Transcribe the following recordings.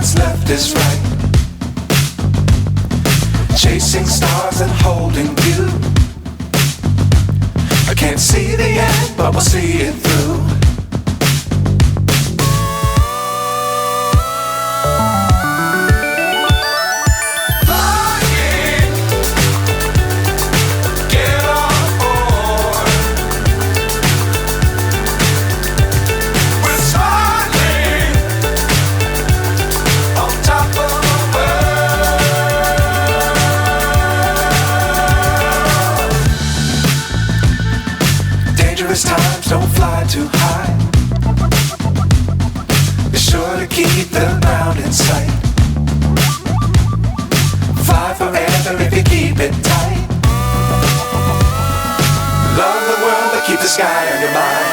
what's left is right. Chasing stars and holding you. I can't see the end, but we'll see it through. Times don't fly too high. Be sure to keep the ground in sight. Fly forever if you keep it tight. Love the world but keep the sky on your mind.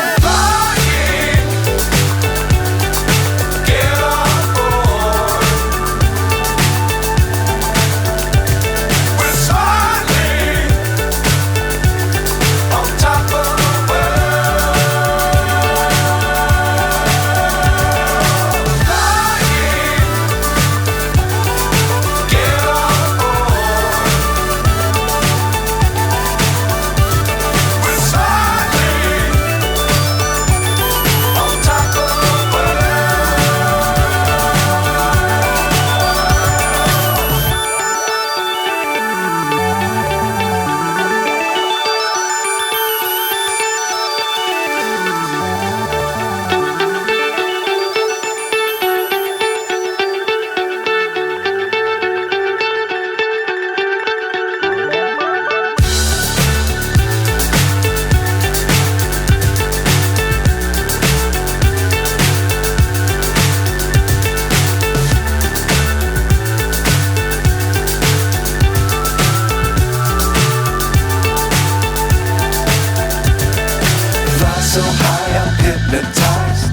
So high I'm hypnotized.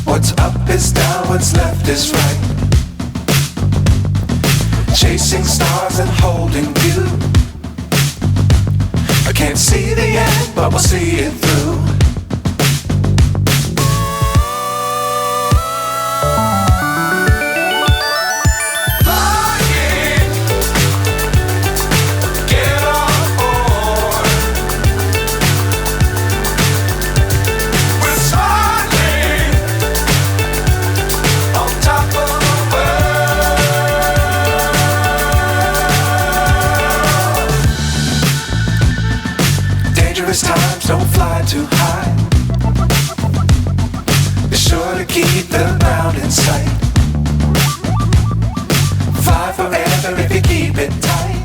What's up is down, what's left is right. Chasing stars and holding you. I can't see the end, but we'll see it through. Times don't fly too high. Be sure to keep the ground in sight. Fly forever if you keep it tight.